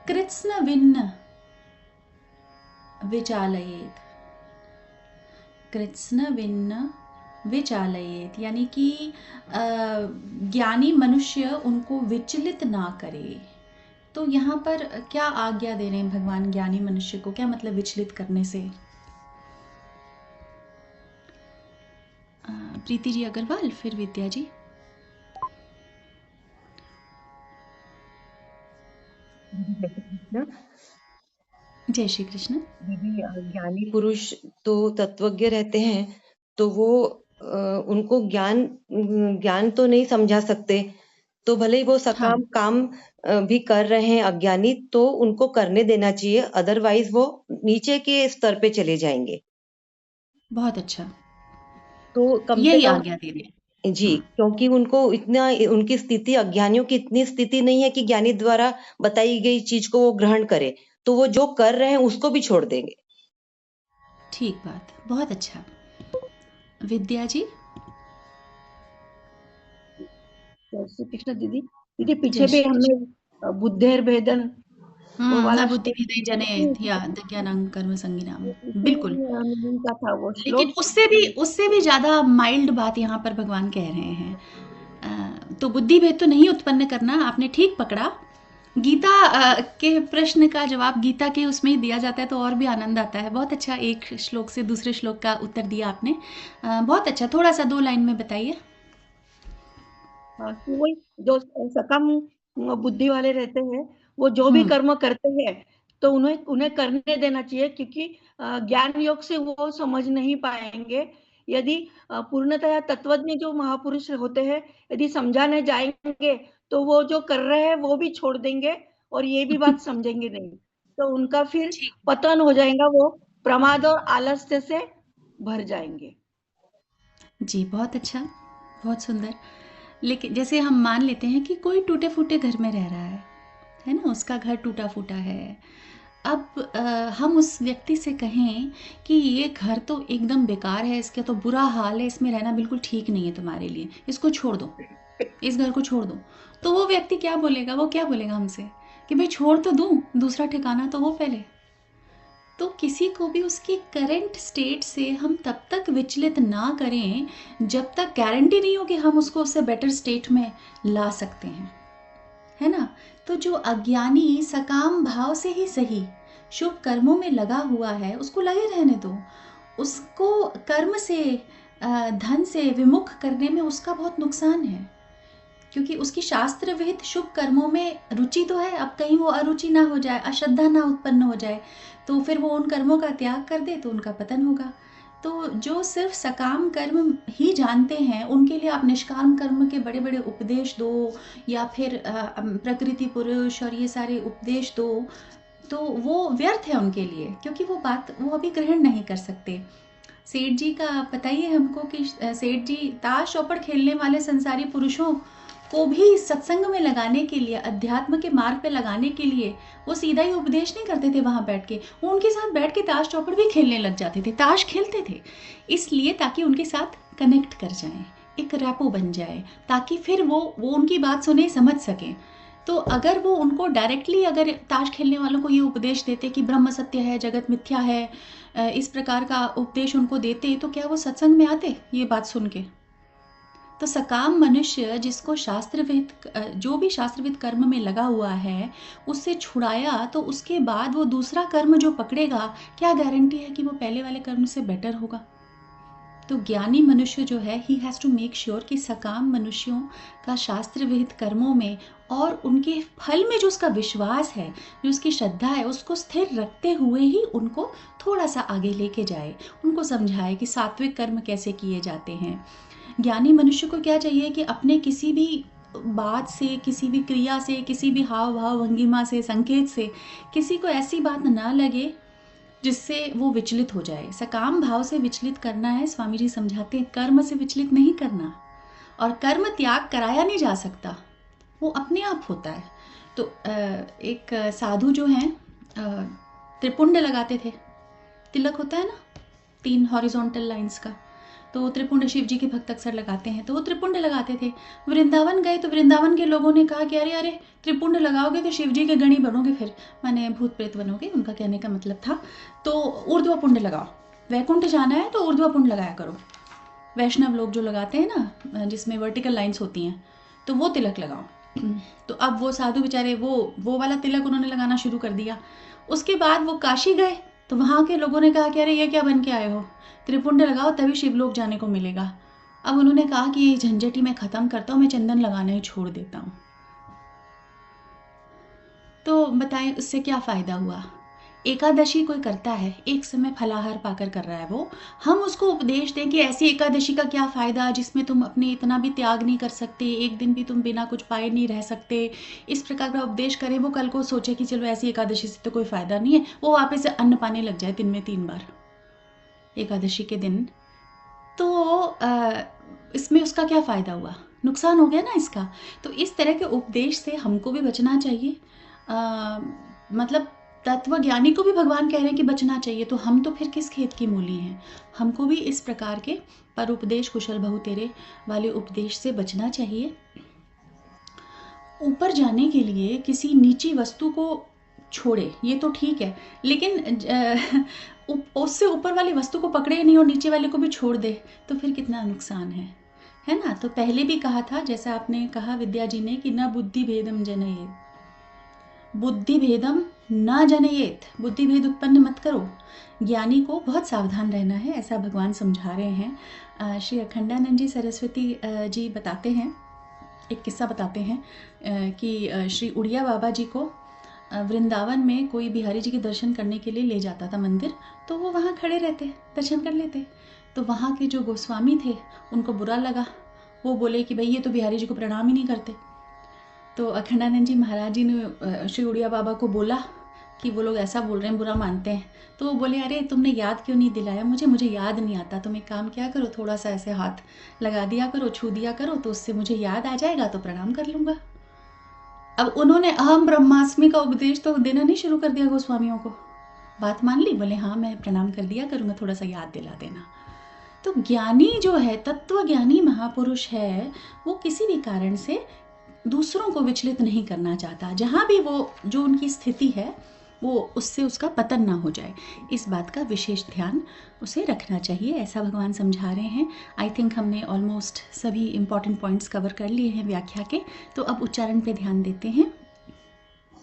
कृत्स्नविन्न विचालयेत। कृत्स्नविन्न विचालयेत यानी कि ज्ञानी मनुष्य उनको विचलित ना करे। तो यहाँ पर क्या आज्ञा दे रहे हैं भगवान ज्ञानी मनुष्य को? क्या मतलब विचलित करने से? प्रीति जी अग्रवाल, फिर विद्या जी। ना जय श्री कृष्ण। दीदी, ज्ञानी पुरुष तो तत्वज्ञ रहते हैं, तो वो उनको ज्ञान तो नहीं समझा सकते। तो भले ही वो हाँ, सकाम काम भी कर रहे हैं अज्ञानी, तो उनको करने देना चाहिए, अदरवाइज वो नीचे के स्तर पे चले जाएंगे। बहुत अच्छा, तो कम से यही कम आज्ञा दे रहे हैं। जी, क्योंकि उनको इतना, उनकी स्थिति, अज्ञानियों की इतनी स्थिति नहीं है कि ज्ञानी द्वारा बताई गई चीज को वो ग्रहण करे, तो वो जो कर रहे हैं उसको भी छोड़ देंगे। ठीक बात, बहुत अच्छा। विद्या जी। जय श्री कृष्ण दीदी। दीदी पीछे जय भी श्री हमने कृष्ण। बुद्धेर भेदन वो वाला बुद्धि श्लोक विदय जने या ज्ञानंग कर्म संगिनाम। बिल्कुल, मीनिंग का था वो लेकिन श्लोक। उससे भी ज़्यादा माइल्ड बात यहाँ पर भगवान कह रहे हैं। तो बुद्धि भेद तो नहीं उत्पन्न करना, आपने ठीक पकड़ा। गीता के प्रश्न का जवाब गीता के उसमें ही दिया जाता है तो और भी आनंद आता है। बहुत अच्छा, एक श्लोक से दूसरे श्लोक का उत्तर दिया आपने। बहुत अच्छा, थोड़ा सा 2 लाइन में बताइए। हाँ, कि वही जो सकम बुद्धि वाले रहते हैं, वो जो भी हम्म, कर्म करते हैं तो उन्हें उन्हें करने देना चाहिए, क्योंकि ज्ञान योग से वो समझ नहीं पाएंगे। यदि पूर्णतः तत्वज्ञ जो महापुरुष होते हैं, यदि समझाने जाएंगे तो वो जो कर रहे हैं वो भी छोड़ देंगे और ये भी बात समझेंगे नहीं, तो उनका फिर ठीक। पतन हो जाएगा, वो प्रमाद और आलस्य से भर जाएंगे। जी, बहुत अच्छा, बहुत सुंदर। लेकिन जैसे हम मान लेते हैं कि कोई टूटे-फूटे घर में रह रहा है ना? उसका घर टूटा-फूटा है। अब हम उस व्यक्ति से कहें कि ये घर तो एकदम बेकार है, इसका तो बुरा हाल है, इसमें रहना बिल्कुल ठीक नहीं है तुम्हारे लिए, इसको छोड़ दो, इस घर को छोड़ दो। तो वो व्यक्ति क्या बोलेगा? वो क्या बोलेगा हमसे कि भई छोड़ तो दूँ, दूसरा ठिकाना तो हो पहले। तो किसी को भी उसकी करंट स्टेट से हम तब तक विचलित ना करें जब तक गारंटी नहीं हो कि हम उसको उससे बेटर स्टेट में ला सकते हैं, है ना? तो जो अज्ञानी सकाम भाव से ही सही शुभ कर्मों में लगा हुआ है, उसको लगे रहने दो। उसको कर्म से धन से विमुख करने में उसका बहुत नुकसान है, क्योंकि उसकी शास्त्र विहित शुभ कर्मों में रुचि तो है। अब कहीं वो अरुचि ना हो जाए, अश्रद्धा ना उत्पन्न हो जाए, तो फिर वो उन कर्मों का त्याग कर दे तो उनका पतन होगा। तो जो सिर्फ सकाम कर्म ही जानते हैं, उनके लिए आप निष्काम कर्म के बड़े बड़े उपदेश दो या फिर प्रकृति पुरुष और ये सारे उपदेश दो, तो वो व्यर्थ है उनके लिए, क्योंकि वो बात वो अभी ग्रहण नहीं कर सकते। सेठ जी का बताइए हमको कि सेठ जी ताश चौपड़ खेलने वाले संसारी पुरुषों को भी सत्संग में लगाने के लिए, अध्यात्म के मार्ग पे लगाने के लिए वो सीधा ही उपदेश नहीं करते थे वहां बैठ के, वो उनके साथ बैठ के ताश चौपड़ भी खेलने लग जाते थे, ताश खेलते थे, इसलिए ताकि उनके साथ कनेक्ट कर जाएं, एक रैपो बन जाए, ताकि फिर वो उनकी बात सुने, समझ सकें। तो अगर वो उनको डायरेक्टली अगर ताश खेलने वालों को ये उपदेश देते कि ब्रह्म सत्य है, जगत मिथ्या है, इस प्रकार का उपदेश उनको देते, तो क्या वो सत्संग में आते ये बात सुन के? तो सकाम मनुष्य जिसको शास्त्रविद जो भी शास्त्रविद कर्म में लगा हुआ है, उससे छुड़ाया तो उसके बाद वो दूसरा कर्म जो पकड़ेगा, क्या गारंटी है कि वो पहले वाले कर्म से बेटर होगा? तो ज्ञानी मनुष्य जो है, he has to make sure कि सकाम मनुष्यों का शास्त्र विहित कर्मों में और उनके फल में जो उसका विश्वास है, जो उसकी श्रद्धा है, उसको स्थिर रखते हुए ही उनको थोड़ा सा आगे लेके जाए, उनको समझाए कि सात्विक कर्म कैसे किए जाते हैं। ज्ञानी मनुष्य को क्या चाहिए कि अपने किसी भी बात से, किसी भी क्रिया से, किसी भी हाव भाव भंगिमा से, संकेत से किसी को ऐसी बात ना लगे जिससे वो विचलित हो जाए। सकाम भाव से विचलित करना है, स्वामी जी समझाते हैं, कर्म से विचलित नहीं करना। और कर्म त्याग कराया नहीं जा सकता, वो अपने आप होता है। तो एक साधु जो हैं त्रिपुंड लगाते थे, तिलक होता है ना 3 हॉरिजॉन्टल लाइंस का, तो त्रिपुंड शिव जी के भक्त अक्सर लगाते हैं, तो वो त्रिपुंड लगाते थे। वृंदावन गए तो वृंदावन के लोगों ने कहा कि अरे अरे त्रिपुंड लगाओगे तो शिव जी के गणी बनोगे, फिर माने भूत प्रेत बनोगे, उनका कहने का मतलब था। तो ऊर्ध्व पुंड लगाओ, वैकुंठ जाना है तो ऊर्ध्व पुंड लगाया करो। वैष्णव लोग जो लगाते हैं ना, जिसमें वर्टिकल लाइंस होती हैं, तो वो तिलक लगाओ। तो अब वो साधु बेचारे वो वाला तिलक उन्होंने लगाना शुरू कर दिया। उसके बाद वो काशी गए तो वहाँ के लोगों ने कहा कि अरे ये क्या बन के आए हो, त्रिपुंड लगाओ तभी शिवलोक जाने को मिलेगा। अब उन्होंने कहा कि ये झंझट ही मैं ख़त्म करता हूँ, मैं चंदन लगाना ही छोड़ देता हूँ। तो बताएं उससे क्या फ़ायदा हुआ। एकादशी कोई करता है, एक समय फलाहार पाकर कर रहा है वो, हम उसको उपदेश दें कि ऐसी एकादशी का क्या फ़ायदा जिसमें तुम अपने इतना भी त्याग नहीं कर सकते, एक दिन भी तुम बिना कुछ पाए नहीं रह सकते, इस प्रकार का उपदेश करें। वो कल को सोचे कि चलो ऐसी एकादशी से तो कोई फ़ायदा नहीं है, वो वापस से अन्न पाने लग जाए दिन में 3 बार एकादशी के दिन। तो इसमें उसका क्या फ़ायदा हुआ, नुकसान हो गया ना इसका। तो इस तरह के उपदेश से हमको भी बचना चाहिए। मतलब तत्व ज्ञानी को भी भगवान कह रहे हैं कि बचना चाहिए, तो हम तो फिर किस खेत की मूली हैं। हमको भी इस प्रकार के पर उपदेश कुशल बहु तेरे वाले उपदेश से बचना चाहिए। ऊपर जाने के लिए किसी नीची वस्तु को छोड़े ये तो ठीक है, लेकिन उससे ऊपर वाली वस्तु को पकड़े नहीं और नीचे वाले को भी छोड़ दे तो फिर कितना नुकसान है ना। तो पहले भी कहा था, जैसा आपने कहा विद्या जी ने, कि न बुद्धि भेदम जनयेत, बुद्धि भेदम न जनयेत, बुद्धि भेद उत्पन्न मत करो। ज्ञानी को बहुत सावधान रहना है, ऐसा भगवान समझा रहे हैं। श्री अखंडानंद जी सरस्वती जी बताते हैं, एक किस्सा बताते हैं कि श्री उड़िया बाबा जी को वृंदावन में कोई बिहारी जी के दर्शन करने के लिए ले जाता था मंदिर, तो वो वहाँ खड़े रहते, दर्शन कर लेते। तो वहाँ के जो गोस्वामी थे उनको बुरा लगा, वो बोले कि भाई ये तो बिहारी जी को प्रणाम ही नहीं करते। तो अखंडानंद जी महाराज जी ने श्री उड़िया बाबा को बोला कि वो लोग ऐसा बोल रहे हैं, बुरा मानते हैं। तो वो बोले अरे तुमने याद क्यों नहीं दिलाया मुझे याद नहीं आता। तुम एक काम क्या करो, थोड़ा सा ऐसे हाथ लगा दिया करो, छू दिया करो, तो उससे मुझे याद आ जाएगा, तो प्रणाम कर लूँगा। अब उन्होंने अहम ब्रह्मास्मि का उपदेश तो देना नहीं शुरू कर दिया गोस्वामियों को। बात मान ली, बोले हाँ मैं प्रणाम कर दिया करूँगा, थोड़ा सा याद दिला देना। तो ज्ञानी जो है, तत्व ज्ञानी महापुरुष है, वो किसी भी कारण से दूसरों को विचलित नहीं करना चाहता। जहाँ भी वो जो उनकी स्थिति है वो उससे उसका पतन ना हो जाए, इस बात का विशेष ध्यान उसे रखना चाहिए, ऐसा भगवान समझा रहे हैं। आई थिंक हमने ऑलमोस्ट सभी इम्पॉर्टेंट पॉइंट्स कवर कर लिए हैं व्याख्या के। तो अब उच्चारण पे ध्यान देते हैं।